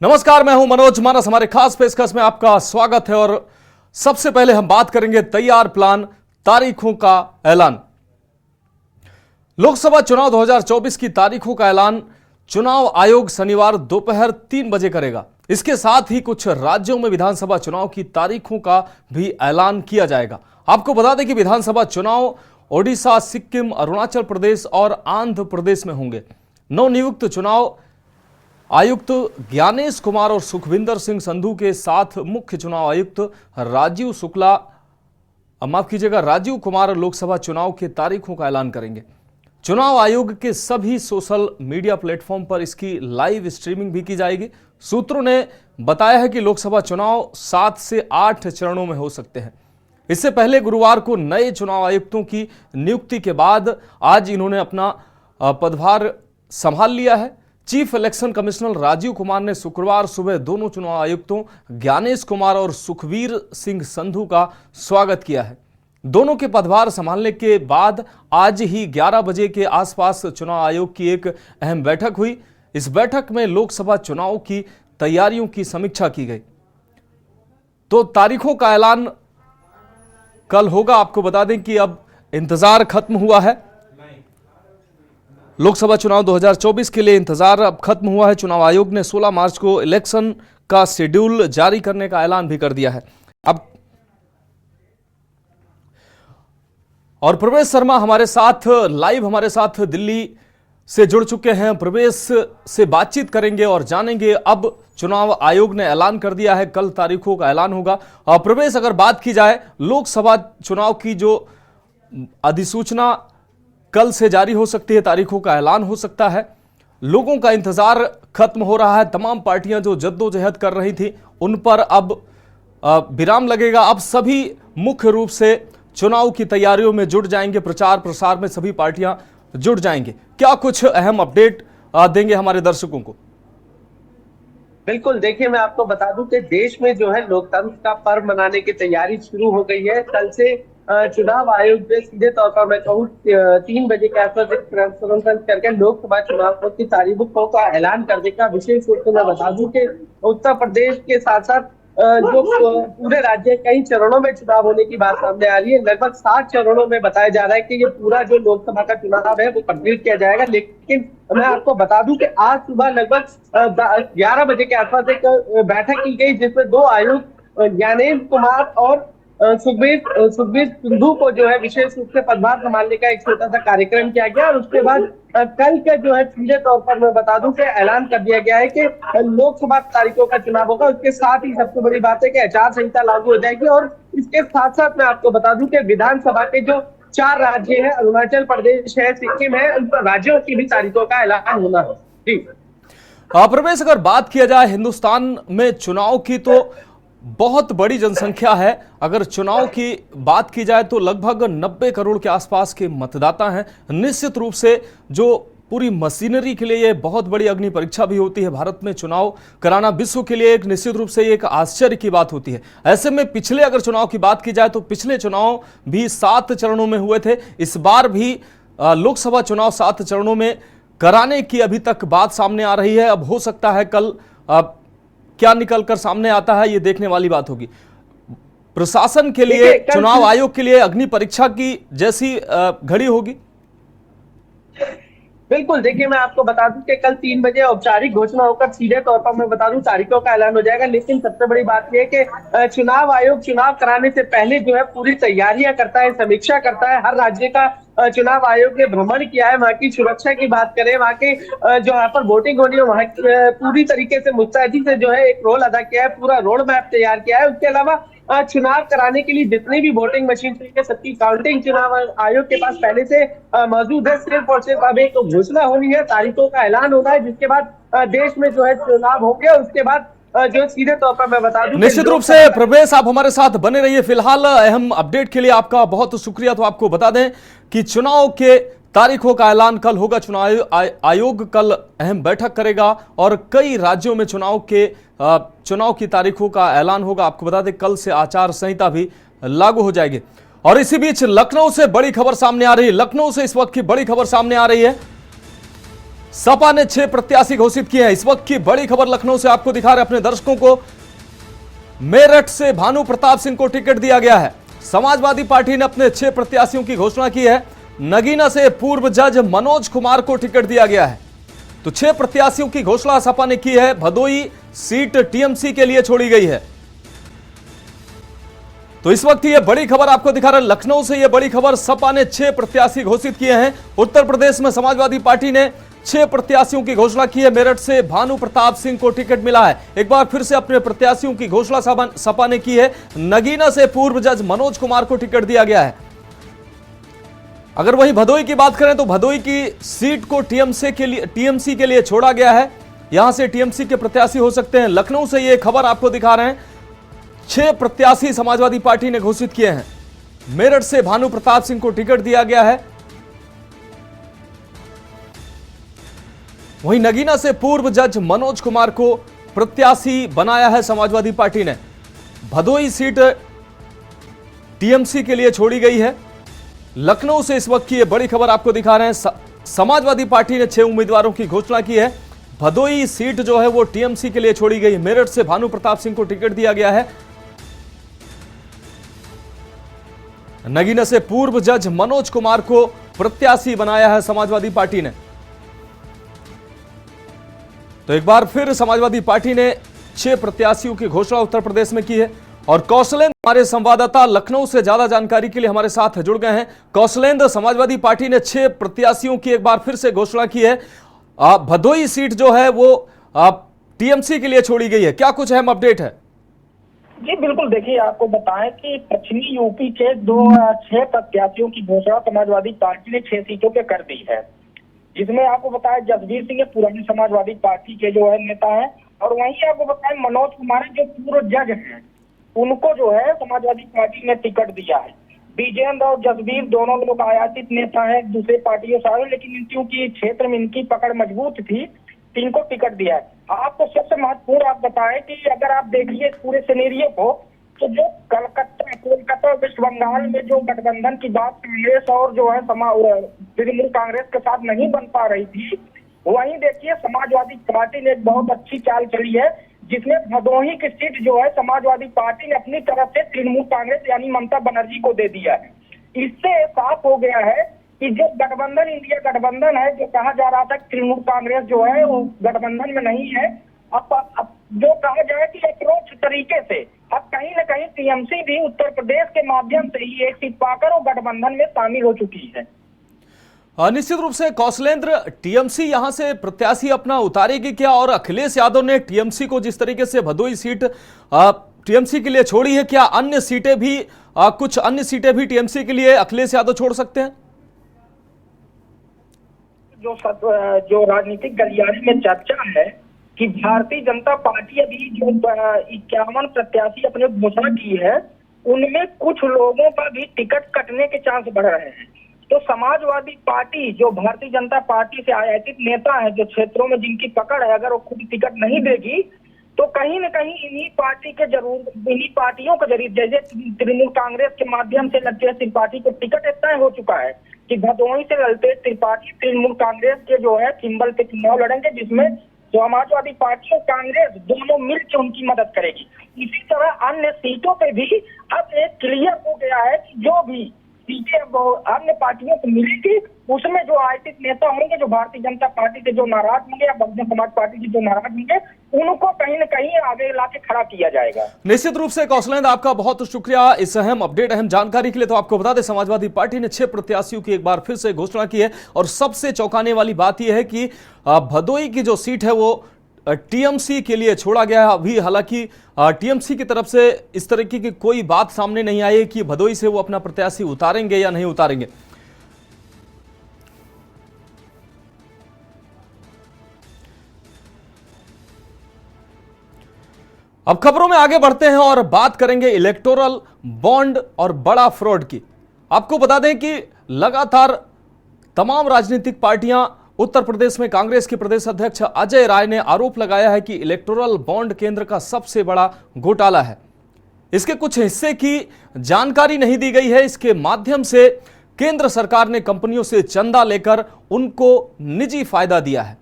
नमस्कार, मैं हूं मनोज मानस। हमारे खास पेशकश में आपका स्वागत है और सबसे पहले हम बात करेंगे तैयार प्लान, तारीखों का ऐलान। लोकसभा चुनाव 2024 की तारीखों का ऐलान चुनाव आयोग शनिवार दोपहर 3 बजे करेगा। इसके साथ ही कुछ राज्यों में विधानसभा चुनाव की तारीखों का भी ऐलान किया जाएगा। आपको बता दें कि विधानसभा चुनाव ओडिशा, सिक्किम, अरुणाचल प्रदेश और आंध्र प्रदेश में होंगे। नवनियुक्त चुनाव आयुक्त ज्ञानेश कुमार और सुखविंदर सिंह संधू के साथ मुख्य चुनाव आयुक्त राजीव कुमार लोकसभा चुनाव के तारीखों का ऐलान करेंगे। चुनाव आयोग के सभी सोशल मीडिया प्लेटफॉर्म पर इसकी लाइव स्ट्रीमिंग भी की जाएगी। सूत्रों ने बताया है कि लोकसभा चुनाव 7 से 8 चरणों में हो सकते हैं। इससे पहले गुरुवार को नए चुनाव आयुक्तों की नियुक्ति के बाद आज इन्होंने अपना पदभार संभाल लिया है। Chief election commissioner Rajiv Kumar ने शुक्रवार सुबह दोनों चुनाव आयुक्तों ज्ञानेश कुमार और सुखवीर सिंह संधू का स्वागत किया है। दोनों के पदभार संभालने के बाद आज ही 11 बजे के आसपास चुनाव आयोग की एक अहम बैठक हुई। इस बैठक में लोकसभा चुनाव की तैयारियों की समीक्षा की गई। तो तारीखों का ऐलान कल होगा। आपको बता दें कि अब इंतजार खत्म हुआ है। लोकसभा चुनाव 2024 के लिए इंतजार अब खत्म हुआ है। चुनाव आयोग ने 16 मार्च को इलेक्शन का शेड्यूल जारी करने का ऐलान भी कर दिया है। अब और प्रवेश शर्मा हमारे साथ दिल्ली से जुड़ चुके हैं। प्रवेश से बातचीत करेंगे और जानेंगे अब चुनाव आयोग ने ऐलान कर दिया है, कल तारीखों का ऐलान होगा। और प्रवेश, अगर बात की जाए लोकसभा चुनाव की, जो अधिसूचना कल से जारी हो सकती है, तारीखों का ऐलान हो सकता है, लोगों का इंतजार खत्म हो रहा है। तमाम पार्टियां जो जद्दोजहद कर रही थी उन पर अब विराम लगेगा। अब सभी मुख्य रूप से चुनाव की तैयारियों में जुट जाएंगे, प्रचार प्रसार में सभी पार्टियां जुट जाएंगे। क्या कुछ अहम अपडेट देंगे हमारे दर्शकों को? बिल्कुल, देखिए मैं आपको बता दूं कि देश में जो है लोकतंत्र का पर्व मनाने की तैयारी शुरू हो गई है। कल से चुनाव आयोग ने सीधे तौर पर मैं कहूँ 3 बजे के आसपास एक प्रेस कॉन्फ्रेंस करके लोकसभा चुनाव की तारीखों का ऐलान कर देगा। विशेष रूप से मैं बता दूं कि उत्तर प्रदेश के साथ साथ जो पूरे राज्य कई चरणों में चुनाव होने की बात सामने आ रही है। लगभग 7 चरणों में बताया जा रहा है कि ये पूरा जो लोकसभा का चुनाव है वो कंप्लीट किया जाएगा। लेकिन मैं आपको बता दूं कि आज सुबह लगभग 11 बजे के आसपास एक बैठक की गई, जिसमें 2 आयुक्त ज्ञानेश कुमार और सुखबीर सिंधु को जो है विशेष रूप से पदभार संभालने का एक छोटा सा कार्यक्रम किया गया। और उसके बाद कल का जो है सीधे तौर पर मैं बता दूं कि ऐलान कर दिया गया है कि लोकसभा तारीखों का चुनाव होगा। उसके साथ ही सबसे बड़ी बात है कि आचार संहिता लागू हो जाएगी। और इसके साथ साथ मैं आपको बता दूं कि विधानसभा के जो 4 राज्य है, अरुणाचल प्रदेश है, सिक्किम है, उन राज्यों की भी तारीखों का ऐलान होना है। जी प्रवेश, अगर बात किया जाए हिंदुस्तान में चुनाव की, तो बहुत बड़ी जनसंख्या है। अगर चुनाव की बात की जाए तो लगभग 90 करोड़ के आसपास के मतदाता हैं। निश्चित रूप से जो पूरी मशीनरी के लिए ये बहुत बड़ी अग्नि परीक्षा भी होती है। भारत में चुनाव कराना विश्व के लिए एक निश्चित रूप से एक आश्चर्य की बात होती है। ऐसे में पिछले अगर चुनाव की बात की जाए तो पिछले चुनाव भी 7 चरणों में हुए थे। इस बार भी लोकसभा चुनाव 7 चरणों में कराने की अभी तक बात सामने आ रही है। अब हो सकता है कल क्या निकलकर सामने आता है, ये देखने वाली बात होगी। प्रशासन के लिए, चुनाव आयोग के लिए अग्नि परीक्षा की जैसी घड़ी होगी। बिल्कुल, देखिए मैं आपको बता दूं कि कल 3 बजे औपचारिक घोषणा होकर सीधे तौर पर मैं बता दूं तारीखों का ऐलान हो जाएगा। लेकिन सबसे बड़ी बात यह है कि चुनाव आयोग चुनाव कराने से पहले जो है पूरी तैयारियां करता है, समीक्षा करता है। हर राज्य का चुनाव आयोग ने भ्रमण किया है। वहां की सुरक्षा की बात करें, वहां के जो यहाँ पर वोटिंग होनी है वहां पूरी तरीके से मुस्तैदी से जो है एक रोल अदा किया है, पूरा रोड मैप तैयार किया है। उसके अलावा चुनाव कराने के लिए जितनी भी वोटिंग मशीन चाहिए सबकी काउंटिंग चुनाव आयोग के पास पहले से मौजूद है। सिर्फ और सिर्फ अब एक घोषणा होनी है, तारीखों का ऐलान होना है, जिसके बाद देश में जो है चुनाव होंगे। उसके बाद जो सीधे तौर पर मैं बता दूं, निश्चित रूप से प्रवेश आप हमारे साथ बने रहिए। फिलहाल अहम अपडेट के लिए आपका बहुत शुक्रिया। तो आपको बता दें कि चुनाव के तारीखों का ऐलान कल होगा। चुनाव आयोग कल अहम बैठक करेगा और कई राज्यों में चुनाव की तारीखों का ऐलान होगा। आपको बता दें कल से आचार संहिता भी लागू हो जाएगी। और इसी बीच लखनऊ से बड़ी खबर सामने आ रही है। लखनऊ से इस वक्त की बड़ी खबर सामने आ रही है। सपा ने 6 प्रत्याशी घोषित किए हैं। इस वक्त की बड़ी खबर लखनऊ से आपको दिखा रहे अपने दर्शकों को। मेरठ से भानु प्रताप सिंह को टिकट दिया गया है। समाजवादी पार्टी ने अपने 6 प्रत्याशियों की घोषणा की है। नगीना से पूर्व जज मनोज कुमार को टिकट दिया गया है। तो 6 प्रत्याशियों की घोषणा सपा ने की है। भदोई सीट टीएमसी के लिए छोड़ी गई है। तो इस वक्त ये बड़ी खबर आपको दिखा रहे हैं लखनऊ से। ये बड़ी खबर, सपा ने 6 प्रत्याशी घोषित किए हैं। उत्तर प्रदेश में समाजवादी पार्टी ने 6 प्रत्याशियों की घोषणा की है। मेरठ से भानु प्रताप सिंह को टिकट मिला है। एक बार फिर से अपने प्रत्याशियों की घोषणा सपा ने की है। नगीना से पूर्व जज मनोज कुमार को टिकट दिया गया है। अगर वहीं भदोई की बात करें तो भदोई की सीट को टीएमसी के लिए छोड़ा गया है। यहां से टीएमसी के प्रत्याशी हो सकते हैं। लखनऊ से ये खबर आपको दिखा रहे हैं। 6 प्रत्याशी समाजवादी पार्टी ने घोषित किए हैं। मेरठ से भानु प्रताप सिंह को टिकट दिया गया है। वहीं नगीना से पूर्व जज मनोज कुमार को प्रत्याशी बनाया है समाजवादी पार्टी ने। भदोई सीट टीएमसी के लिए छोड़ी गई है। लखनऊ से इस वक्त की यह बड़ी खबर आपको दिखा रहे हैं। समाजवादी पार्टी ने 6 उम्मीदवारों की घोषणा की है। भदोई सीट जो है वो टीएमसी के लिए छोड़ी गई। मेरठ से भानु प्रताप सिंह को टिकट दिया गया है। नगीना से पूर्व जज मनोज कुमार को प्रत्याशी बनाया है समाजवादी पार्टी ने। तो एक बार फिर समाजवादी पार्टी ने 6 प्रत्याशियों की घोषणा उत्तर प्रदेश में की है। और कौशलेंद्र हमारे संवाददाता लखनऊ से ज्यादा जानकारी के लिए हमारे साथ जुड़ गए हैं। कौशलेंद्र, समाजवादी पार्टी ने 6 प्रत्याशियों की एक बार फिर से घोषणा की है। भदोई सीट जो है वो टीएमसी के लिए छोड़ी गई है। क्या कुछ अहम अपडेट है? जी बिल्कुल, देखिए आपको बताएं कि पश्चिमी यूपी के 6 प्रत्याशियों की घोषणा समाजवादी पार्टी ने 6 सीटों पे कर दी है। जिसमें आपको बताया जसबीर सिंह पुरानी समाजवादी पार्टी के जो है नेता हैं, और वहीं आपको बताएं मनोज कुमार जो पूर्व जज हैं, उनको जो है समाजवादी पार्टी ने टिकट दिया है। विजेंद्र और जसबीर दोनों लोग आयातित नेता हैं दूसरे पार्टियों से, लेकिन क्योंकि क्षेत्र में इनकी पकड़ मजबूत थी, इनको टिकट दिया है। आपको सबसे महत्वपूर्ण आप बताएं कि अगर आप देखिए इस पूरे सिनेरियो को, तो जो कोलकाता वेस्ट बंगाल में जो गठबंधन की बात कांग्रेस और जो है तृणमूल कांग्रेस के साथ नहीं बन पा रही थी, वहीं देखिए समाजवादी पार्टी ने एक बहुत अच्छी चाल चली है, जिसमें भदोही की सीट जो है समाजवादी पार्टी ने अपनी तरफ से तृणमूल कांग्रेस यानी ममता बनर्जी को दे दिया है। इससे साफ हो गया है कि जो गठबंधन इंडिया गठबंधन है, जो कहा जा रहा था तृणमूल कांग्रेस जो है वो गठबंधन में नहीं है, अब जो कहा जाए कि अप्रोच तरीके से अब कहीं न कहीं टीएमसी भी उत्तर प्रदेश के माध्यम से ही एक सीट पाकर वो गठबंधन में शामिल हो चुकी है। निश्चित रूप से कौशलेंद्र, टीएमसी यहां से प्रत्याशी अपना उतारेगी क्या? और अखिलेश यादव ने टीएमसी को जिस तरीके से भदोई सीट टीएमसी के लिए छोड़ी है, क्या अन्य सीटें भी कुछ अन्य सीटें भी टीएमसी के लिए अखिलेश यादव छोड़ सकते हैं? जो राजनीतिक गलियारे में चर्चा है कि भारतीय जनता पार्टी अभी जो 51 प्रत्याशी अपने घोषणा की है, उनमें कुछ लोगों का भी टिकट कटने के चांस बढ़ रहे हैं। तो समाजवादी पार्टी जो भारतीय जनता पार्टी से आयातित नेता है, जो क्षेत्रों में जिनकी पकड़ है, अगर वो खुद टिकट नहीं देगी तो कहीं न कहीं इन्हीं पार्टियों के जरिए, जैसे तृणमूल कांग्रेस के माध्यम से ललतेज त्रिपाठी को टिकट तय हो चुका है कि भदोही से ललतेज त्रिपाठी तृणमूल कांग्रेस के जो है सिंबल पे चुनाव लड़ेंगे, जिसमें समाजवादी पार्टी और कांग्रेस दोनों मिलकर उनकी मदद करेगी। इसी तरह अन्य सीटों पे भी अब एक क्लियर हो गया है कि जो भी सीटें अन्य पार्टियों को मिलेगी, उसमें जो आयातित नेता होंगे, जो भारतीय जनता पार्टी से जो नाराज होंगे या बहुजन समाज पार्टी से जो नाराज होंगे, उनको कहीं न कहीं आगे लाके खड़ा किया जाएगा। निश्चित रूप से कौशलेंद्र, आपका बहुत शुक्रिया इस अहम अपडेट, अहम जानकारी के लिए। तो आपको बता दें, समाजवादी पार्टी ने 6 प्रत्याशियों की एक बार फिर से घोषणा की है। और सबसे चौंकाने वाली बात यह है कि भदोई की जो सीट है वो टीएमसी के लिए छोड़ा गया है। अभी हालांकि टीएमसी की तरफ से इस तरीके की कोई बात सामने नहीं आई है कि भदोई से वो अपना प्रत्याशी उतारेंगे या नहीं उतारेंगे। अब खबरों में आगे बढ़ते हैं और बात करेंगे इलेक्टोरल बॉन्ड और बड़ा फ्रॉड की। आपको बता दें कि लगातार तमाम राजनीतिक पार्टियां उत्तर प्रदेश में कांग्रेस के प्रदेश अध्यक्ष अजय राय ने आरोप लगाया है कि इलेक्टोरल बॉन्ड केंद्र का सबसे बड़ा घोटाला है। इसके कुछ हिस्से की जानकारी नहीं दी गई है। इसके माध्यम से केंद्र सरकार ने कंपनियों से चंदा लेकर उनको निजी फायदा दिया है।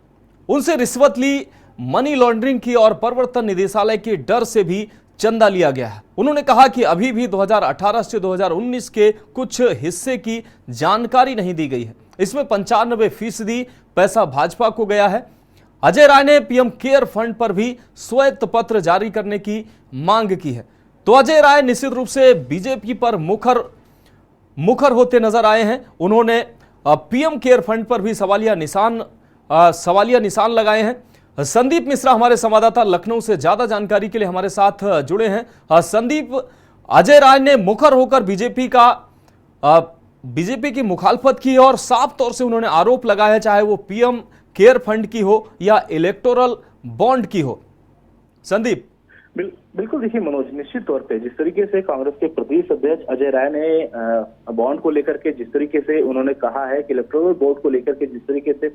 उनसे रिश्वत ली, मनी लॉन्ड्रिंग की और प्रवर्तन निदेशालय के डर से भी चंदा लिया गया है। उन्होंने कहा कि अभी भी 2018 से 2019 के कुछ हिस्से की जानकारी नहीं दी गई है। इसमें 95% पैसा भाजपा को गया है। अजय राय ने पीएम केयर फंड पर भी श्वेत पत्र जारी करने की मांग की है। तो अजय राय निश्चित रूप से बीजेपी पर मुखर होते नजर आए हैं। उन्होंने पीएम केयर फंड पर भी सवालिया निशान लगाए हैं। संदीप मिश्रा हमारे संवाददाता लखनऊ से ज्यादा जानकारी के लिए हमारे साथ जुड़े हैं। संदीप, अजय राय ने मुखर होकर बीजेपी की मुखालफत की और साफ तौर से उन्होंने आरोप लगाया है, चाहे वो पीएम केयर फंड की हो या इलेक्टोरल बॉन्ड की हो। संदीप। बिल्कुल, देखिए मनोज, निश्चित तौर पे जिस तरीके से कांग्रेस के प्रदेश अध्यक्ष अजय राय ने बॉन्ड को लेकर के जिस तरीके से उन्होंने कहा है कि इलेक्टोरल बॉन्ड को लेकर के जिस तरीके से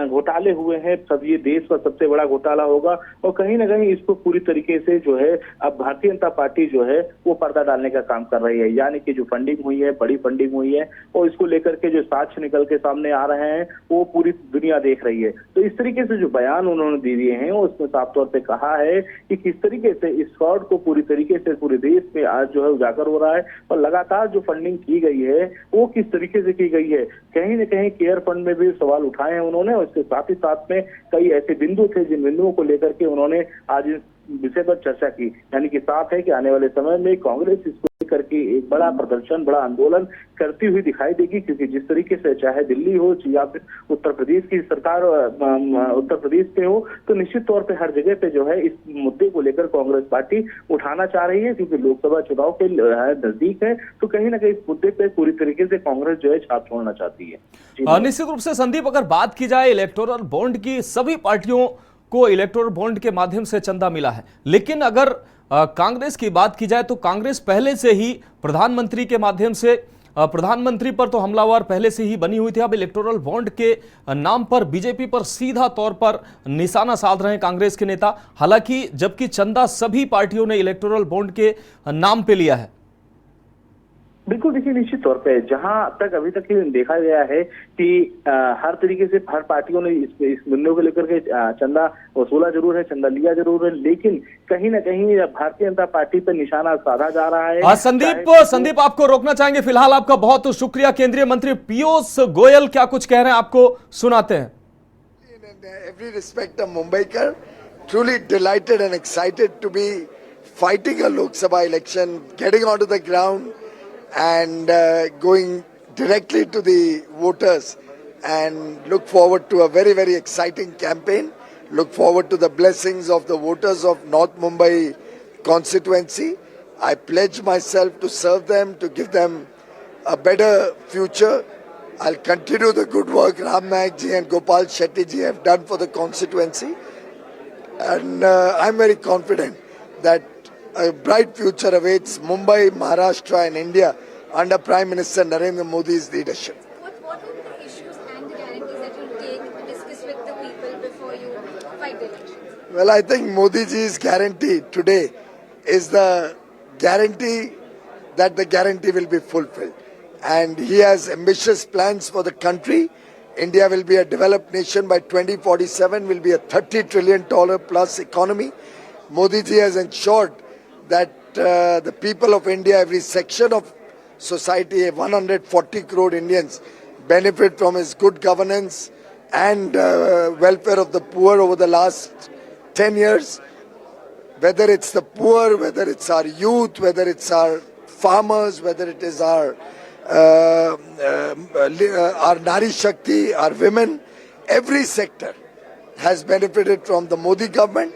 घोटाले हुए हैं, सब ये देश का सबसे बड़ा घोटाला होगा और कहीं ना कहीं इसको पूरी तरीके से जो है अब भारतीय जनता पार्टी जो है वो पर्दा डालने का काम कर रही है। यानी कि जो फंडिंग हुई है, बड़ी फंडिंग हुई है और इसको लेकर के जो साक्ष्य निकल के सामने आ रहे हैं वो पूरी दुनिया देख रही है। तो इस तरीके से जो बयान उन्होंने दे दिए हैं उसमें साफ तौर पर कहा है कि किस तरीके से इस फ्रॉड को पूरी तरीके से पूरे देश में आज जो है उजागर हो रहा है और लगातार जो फंडिंग की गई है वो किस तरीके से की गई है। कहीं न कहीं केयर फंड में भी सवाल उठाए हैं उन्होंने और इसके साथ ही साथ में कई ऐसे बिंदु थे जिन बिंदुओं को लेकर के उन्होंने आज इस विषय पर चर्चा की। यानी कि साफ है कि आने वाले समय में कांग्रेस इसको करके एक बड़ा प्रदर्शन, बड़ा आंदोलन करती हुई दिखाई देगी, क्योंकि जिस तरीके से चाहे दिल्ली हो या फिर उत्तर प्रदेश की सरकार उत्तर प्रदेश पे हो, तो निश्चित तौर पे हर जगह पे जो है इस मुद्दे को लेकर कांग्रेस पार्टी उठाना चाह रही है, क्योंकि लोकसभा चुनाव के नजदीक है। तो कहीं ना कहीं इस मुद्दे पे पूरी तरीके से कांग्रेस जो है छाप छोड़ना चाहती है। निश्चित रूप से संदीप, अगर बात की जाए इलेक्टोरल बॉन्ड की, सभी पार्टियों को इलेक्टोरल बॉन्ड के माध्यम से चंदा मिला है, लेकिन अगर कांग्रेस की बात की जाए तो कांग्रेस पहले से ही प्रधानमंत्री के माध्यम से, प्रधानमंत्री पर तो हमलावर पहले से ही बनी हुई थी। अब इलेक्टोरल बॉन्ड के नाम पर बीजेपी पर सीधा तौर पर निशाना साध रहे हैं कांग्रेस के नेता, हालांकि जबकि चंदा सभी पार्टियों ने इलेक्टोरल बॉन्ड के नाम पे लिया है। बिल्कुल, देखिए निश्चित तौर पे जहां तक अभी तक देखा गया है कि हर तरीके से हर पार्टियों ने इस मुद्दे को लेकर के चंदा वसूला जरूर है, चंदा लिया जरूर है, लेकिन कहीं ना कहीं भारतीय जनता पार्टी पर निशाना साधा जा रहा है। संदीप आपको रोकना चाहेंगे फिलहाल, आपका बहुत शुक्रिया। केंद्रीय मंत्री पीयूष गोयल क्या कुछ कह रहे हैं आपको सुनाते हैं। Every respect of Mumbaikar, truly delighted and excited to be fighting a Lok Sabha election, getting onto the ground and going directly to the voters, and look forward to a very, very exciting campaign. Look forward to the blessings of the voters of North Mumbai constituency. I pledge myself to serve them, to give them a better future. I'll continue the good work Ram Nayak ji and Gopal Shetty ji have done for the constituency, and I'm very confident that a bright future awaits Mumbai, Maharashtra and India under Prime Minister Narendra Modi's leadership. What are the issues and the guarantees that you take to discuss with the people before you fight the elections? Well, I think Modi ji's guarantee today is the guarantee that the guarantee will be fulfilled. And he has ambitious plans for the country. India will be a developed nation by 2047, will be a $30 trillion plus economy. Modi ji has ensured that the people of India, every section of society, 140 crore Indians benefit from his good governance and welfare of the poor over the last 10 years. Whether it's the poor, whether it's our youth, whether it's our farmers, whether it is our Nari Shakti, our women, every sector has benefited from the Modi government.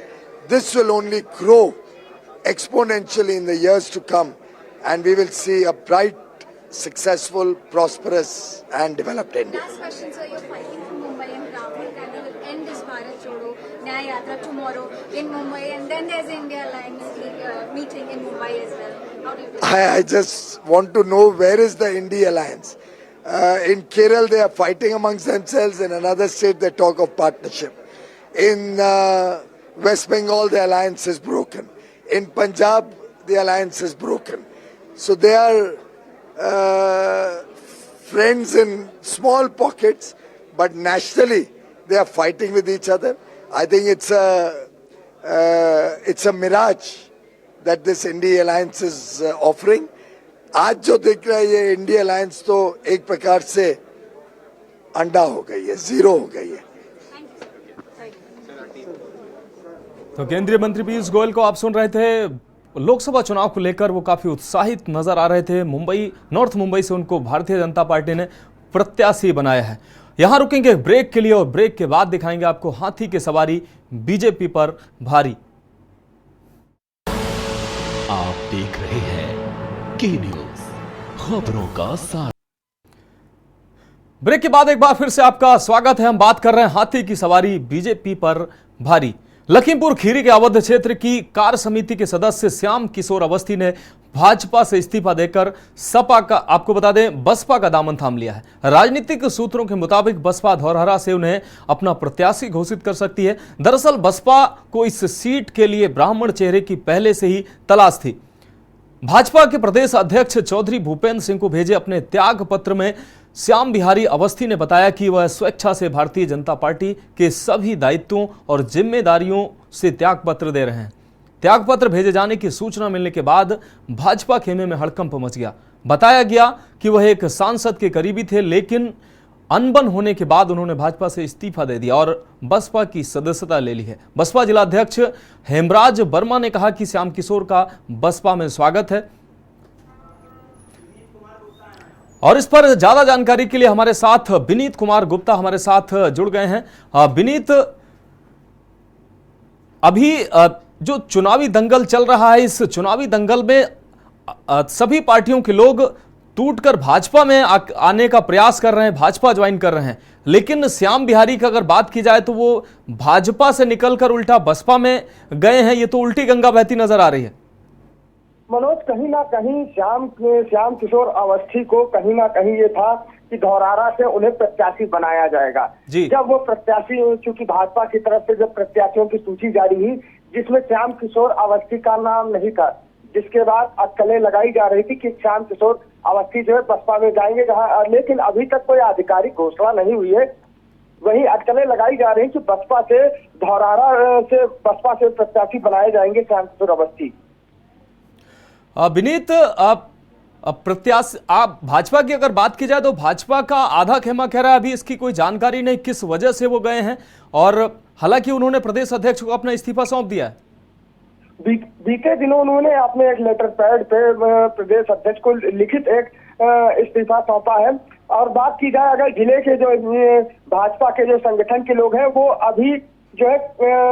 This will only grow exponentially in the years to come, and we will see a bright, successful, prosperous and developed India. Last question, sir. You're fighting for Mumbai and Rahul Gandhi will end his Bharat Jodo Nyaya Yatra tomorrow in Mumbai, and then there's India Alliance meeting in Mumbai as well. How do you do? I just want to know, where is the India Alliance? In Kerala they are fighting amongst themselves, in another state they talk of partnership. In West Bengal the alliance is broken. In Punjab, the alliance is broken. So they are friends in small pockets, but nationally they are fighting with each other. I think it's a mirage that this India Alliance is offering. आज जो दिख रहा है ये India alliance तो एक प्रकार से अंडा हो गई है, जीरो हो गई है। तो केंद्रीय मंत्री पीयूष गोयल को आप सुन रहे थे। लोकसभा चुनाव को लेकर वो काफी उत्साहित नजर आ रहे थे। नॉर्थ मुंबई से उनको भारतीय जनता पार्टी ने प्रत्याशी बनाया है। यहां रुकेंगे ब्रेक के लिए और ब्रेक के बाद दिखाएंगे आपको हाथी की सवारी बीजेपी पर भारी। आप देख रहे हैं के न्यूज, खबरों का साथ। ब्रेक के बाद एक बार फिर से आपका स्वागत है। हम बात कर रहे हैं हाथी की सवारी बीजेपी पर भारी। लखीमपुर खीरी के अवध क्षेत्र की कार्य समिति के सदस्य श्याम किशोर अवस्थी ने भाजपा से इस्तीफा देकर आपको बता दें बसपा का दामन थाम लिया है। राजनीतिक सूत्रों के मुताबिक बसपा धौरहरा से उन्हें अपना प्रत्याशी घोषित कर सकती है। दरअसल बसपा को इस सीट के लिए ब्राह्मण चेहरे की पहले से ही तलाश थी। भाजपा के प्रदेश अध्यक्ष चौधरी भूपेंद्र सिंह को भेजे अपने त्याग पत्र में श्याम बिहारी अवस्थी ने बताया कि वह स्वेच्छा से भारतीय जनता पार्टी के सभी दायित्वों और जिम्मेदारियों से त्याग पत्र दे रहे हैं। त्याग पत्र भेजे जाने की सूचना मिलने के बाद भाजपा खेमे में हड़कंप मच गया। बताया गया कि वह एक सांसद के करीबी थे, लेकिन अनबन होने के बाद उन्होंने भाजपा से इस्तीफा दे दिया और बसपा की सदस्यता ले ली है। बसपा जिलाध्यक्ष हेमराज वर्मा ने कहा कि श्याम किशोर का बसपा में स्वागत है। और इस पर ज्यादा जानकारी के लिए हमारे साथ विनीत कुमार गुप्ता हमारे साथ जुड़ गए हैं। विनीत, अभी जो चुनावी दंगल चल रहा है, इस चुनावी दंगल में सभी पार्टियों के लोग टूटकर भाजपा में आने का प्रयास कर रहे हैं, भाजपा ज्वाइन कर रहे हैं, लेकिन श्याम बिहारी की अगर बात की जाए तो वो भाजपा से निकलकर उल्टा बसपा में गए हैं। ये तो उल्टी गंगा बहती नजर आ रही है। मनोज, कहीं ना कहीं श्याम किशोर अवस्थी को कहीं ना कहीं ये था कि धौरहरा से उन्हें प्रत्याशी बनाया जाएगा। जब वो प्रत्याशी, चूंकि भाजपा की तरफ से जब प्रत्याशियों की सूची जारी हुई जिसमें श्याम किशोर अवस्थी का नाम नहीं था, जिसके बाद अटकलें लगाई जा रही थी कि श्याम किशोर अवस्थी जो है बसपा में जाएंगे, जहां लेकिन अभी तक कोई आधिकारिक घोषणा नहीं हुई है। वही अटकलें लगाई जा रही है कि बसपा से धौरहरा से बसपा से प्रत्याशी बनाए जाएंगे श्याम किशोर अवस्थी। विनीत, प्रत्याशी आप भाजपा की अगर बात की जाए तो भाजपा का आधा खेमा कह रहा है अभी इसकी कोई जानकारी नहीं किस वजह से वो गए हैं, और हालांकि उन्होंने प्रदेश अध्यक्ष को अपना इस्तीफा सौंप दिया है। बीते दिनों उन्होंने अपने एक लेटर पैड पे प्रदेश अध्यक्ष को लिखित एक इस्तीफा सौंपा है। और बात की जाए अगर जिले के जो भाजपा के जो संगठन के लोग हैं वो अभी जो है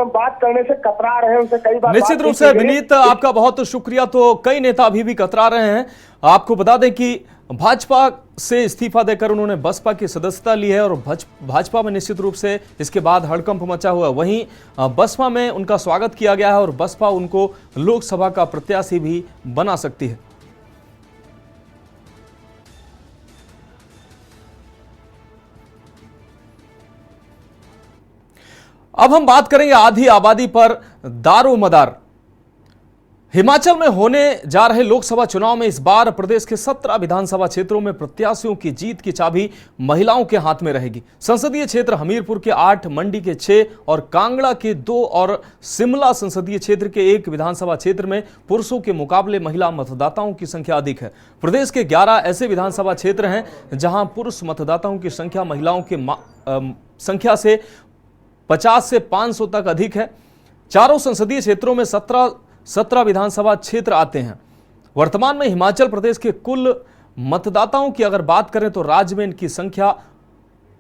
बात करने से कतरा रहे हैं, उनसे कई बार निश्चित रूप से विनीत, आपका बहुत शुक्रिया। तो कई नेता अभी भी कतरा रहे हैं। आपको बता दें कि भाजपा से इस्तीफा देकर उन्होंने बसपा की सदस्यता ली है और भाजपा में निश्चित रूप से इसके बाद हड़कंप मचा हुआ। वहीं बसपा में उनका स्वागत किया गया है और बसपा उनको लोकसभा का प्रत्याशी भी बना सकती है। अब हम बात करेंगे आधी आबादी पर दारोमदार। हिमाचल में होने जा रहे लोकसभा चुनाव में इस बार प्रदेश के 17 विधानसभा क्षेत्रों में प्रत्याशियों की जीत की चाबी महिलाओं के हाथ में रहेगी। संसदीय क्षेत्र हमीरपुर के 8, मंडी के 6 और कांगड़ा के 2 और शिमला संसदीय क्षेत्र के 1 विधानसभा क्षेत्र में पुरुषों के मुकाबले महिला मतदाताओं की संख्या अधिक है। प्रदेश के 11 ऐसे विधानसभा क्षेत्र हैं जहां पुरुष मतदाताओं की संख्या महिलाओं की संख्या से 50 से 500 तक अधिक है। चारों संसदीय क्षेत्रों में 17 विधानसभा क्षेत्र आते हैं। वर्तमान में हिमाचल प्रदेश के कुल मतदाताओं की अगर बात करें तो राज्य में इनकी संख्या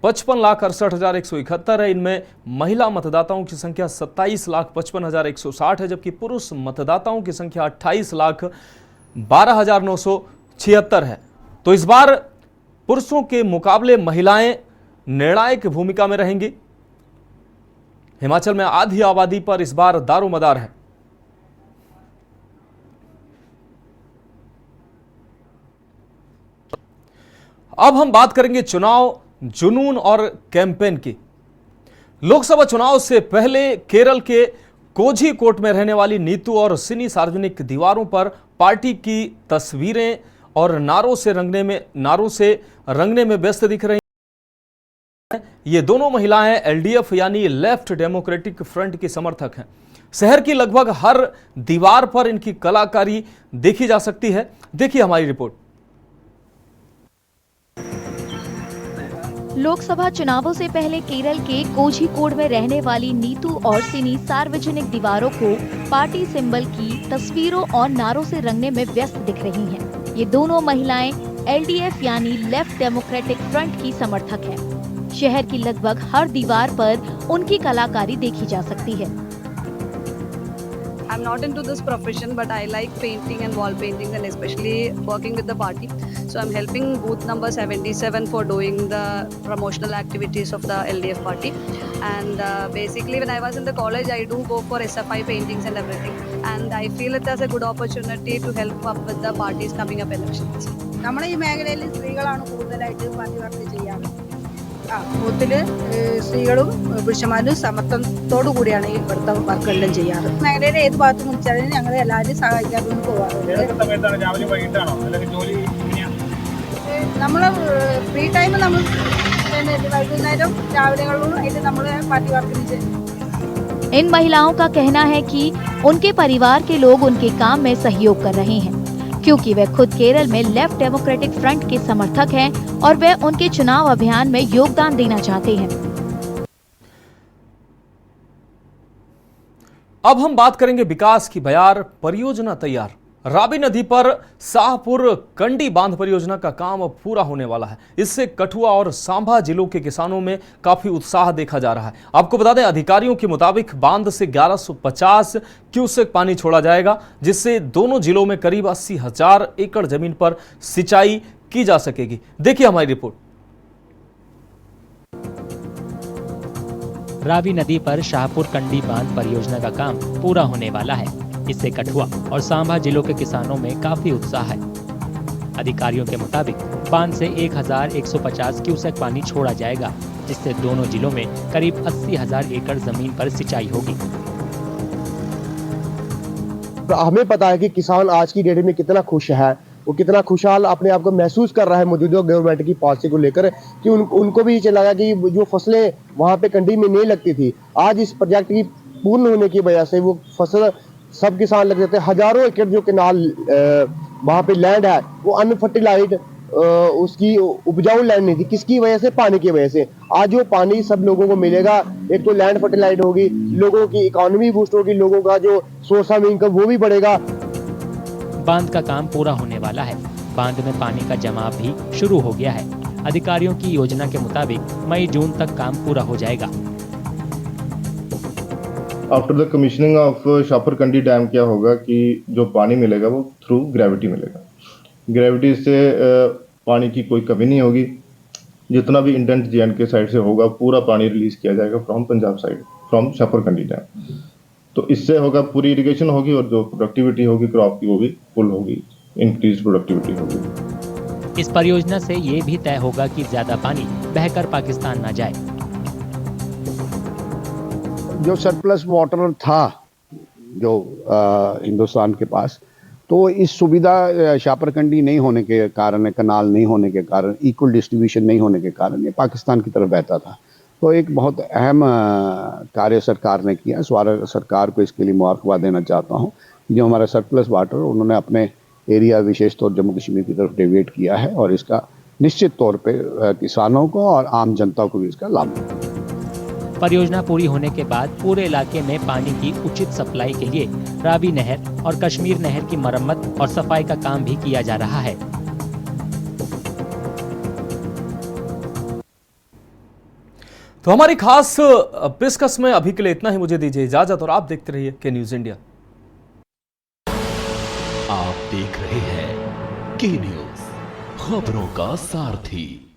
55,68,171 है। इनमें महिला मतदाताओं की संख्या 27,55,160 है, जबकि पुरुष मतदाताओं की संख्या 28,12,976 है। तो इस बार पुरुषों के मुकाबले महिलाएं निर्णायक भूमिका में रहेंगी। हिमाचल में आधी आबादी पर इस बार दारोमदार है। अब हम बात करेंगे चुनाव जुनून और कैंपेन की। लोकसभा चुनाव से पहले केरल के कोझीकोड में रहने वाली नीतू और सिनी सार्वजनिक दीवारों पर पार्टी की तस्वीरें और नारों से रंगने में व्यस्त दिख रही हैं। ये दोनों महिलाएं एलडीएफ यानी लेफ्ट डेमोक्रेटिक फ्रंट की समर्थक हैं। शहर की लगभग हर दीवार पर इनकी कलाकारी देखी जा सकती है। देखिए हमारी रिपोर्ट। लोकसभा चुनावों से पहले केरल के कोझिकोड में रहने वाली नीतू और सिनी सार्वजनिक दीवारों को पार्टी सिंबल की तस्वीरों और नारों से रंगने में व्यस्त दिख रही हैं। ये दोनों महिलाएं एलडीएफ यानी लेफ्ट डेमोक्रेटिक फ्रंट की समर्थक हैं। शहर की लगभग हर दीवार पर उनकी कलाकारी देखी जा सकती है। I'm not into this profession, but I like painting and wall painting, and especially working with the party. So I'm helping booth number 77 for doing the promotional activities of the LDF party. And basically, when I was in the college, I do go for SFI paintings and everything. And I feel it as a good opportunity to help up with the parties coming up elections. നമ്മുടെ ഈ മേഖലയിൽ സ്ത്രീകളാണ് കൂടുതലായിട്ട് party work ചെയ്യാറ്. ബൂത്തിൽ സ്ത്രീകളും പുരുഷന്മാരും സമത്വത്തോടു കൂടിയാണ് ഈ ഇവിടുത്തെ വർക്കെല്ലാം ചെയ്യാറ്. മേഖലയുടെ ഏത് ഭാഗത്ത് വിളിച്ചാലും ഞങ്ങൾ എല്ലാവരും സഹായിക്കാറുണ്ട് പോകാറുണ്ട്. നമ്മൾ ഫ്രീ ടൈം നമ്മൾ വൈകുന്നേരം രാവിലെകളിലും ആയിട്ട് നമ്മൾ പാർട്ടി വർക്കിന് ചെയ്യും. इन महिलाओं का कहना है कि उनके परिवार के लोग उनके काम में सहयोग कर रहे हैं, क्योंकि वे खुद केरल में लेफ्ट डेमोक्रेटिक फ्रंट के समर्थक हैं और वे उनके चुनाव अभियान में योगदान देना चाहते हैं। अब हम बात करेंगे विकास की। बयार परियोजना तैयार। रावी नदी पर शाहपुर कंडी बांध परियोजना का काम अब पूरा होने वाला है। इससे कठुआ और सांभा जिलों के किसानों में काफी उत्साह देखा जा रहा है। आपको बता दें, अधिकारियों के मुताबिक बांध से 1150 क्यूसेक पानी छोड़ा जाएगा, जिससे दोनों जिलों में करीब 80,000 एकड़ जमीन पर सिंचाई की जा सकेगी। देखिए हमारी रिपोर्ट। रावी नदी पर शाहपुर कंडी बांध परियोजना का काम पूरा होने वाला है। इससे कठुआ और सांभा जिलों के किसानों में काफी उत्साह है। अधिकारियों के मुताबिक बांध से 1150 क्यूसेक पानी छोड़ा जाएगा, जिससे दोनों जिलों में करीब 80,000 एकड़ जमीन पर सिंचाई होगी। हमें पता है कि किसान आज की डेट में कितना खुश है, वो कितना खुशहाल अपने आप को महसूस कर रहा है मौजूदा गवर्नमेंट की पॉलिसी को लेकर, कि उनको भी ये लगा कि जो फसलें वहाँ पे कंडी में नहीं लगती थी, आज इस प्रोजेक्ट की पूर्ण होने की वजह से वो फसल सब किसान लग जाते हैं। हजारों एकड़ जो केनाल वहाँ पे लैंड है वो अनफर्टिलाइज्ड, उसकी उपजाऊ लैंड नहीं थी। किसकी वजह से? पानी की वजह से। आज वो पानी सब लोगों को मिलेगा, एक तो लैंड फर्टिलाइज्ड होगी, लोगों की इकोनॉमी बूस्ट होगी, लोगों का जो सोर्स ऑफ इनकम वो भी बढ़ेगा। बांध का काम पूरा होने वाला है। बांध में पानी का जमाव भी शुरू हो गया है। अधिकारियों की योजना के मुताबिक मई जून तक काम पूरा हो जाएगा। After the commissioning of Shahpur Kandi dam क्या होगा कि जो पानी मिलेगा वो थ्रू ग्रेविटी मिलेगा। ग्रेविटी से पानी की कोई कमी नहीं होगी। जितना भी इंडेंट जे.एंड.के साइड से होगा पूरा पानी रिलीज किया जाएगा from Punjab side, from Shahpur Kandi dam. तो इससे होगा पूरी इरिगेशन होगी और जो प्रोडक्टिविटी होगी क्रॉप की वो भी फुल होगी, इंक्रीज प्रोडक्टिविटी होगी। इस परियोजना से ये भी तय होगा कि ज्यादा पानी बहकर पाकिस्तान न जाए। जो सरप्लस वाटर था जो हिंदुस्तान के पास, तो इस सुविधा शाहपुर कंडी नहीं होने के कारण, कनाल नहीं होने के कारण, इक्वल डिस्ट्रीब्यूशन नहीं होने के कारण ये पाकिस्तान की तरफ बहता था। तो एक बहुत अहम कार्य सरकार ने किया। सरकार को इसके लिए मुबारकबाद देना चाहता हूँ। जो हमारा सरप्लस वाटर उन्होंने अपने एरिया विशेष तौर जम्मू कश्मीर की तरफ डेविएट किया है, और इसका निश्चित तौर पे किसानों को और आम जनता को भी इसका लाभ मिलेगा। परियोजना पूरी होने के बाद पूरे इलाके में पानी की उचित सप्लाई के लिए रावी नहर और कश्मीर नहर की मरम्मत और सफाई का काम भी किया जा रहा है। तो हमारी खास पेशकश में अभी के लिए इतना ही। मुझे दीजिए इजाजत और आप देखते रहिए के न्यूज इंडिया। आप देख रहे हैं के न्यूज, खबरों का सारथी।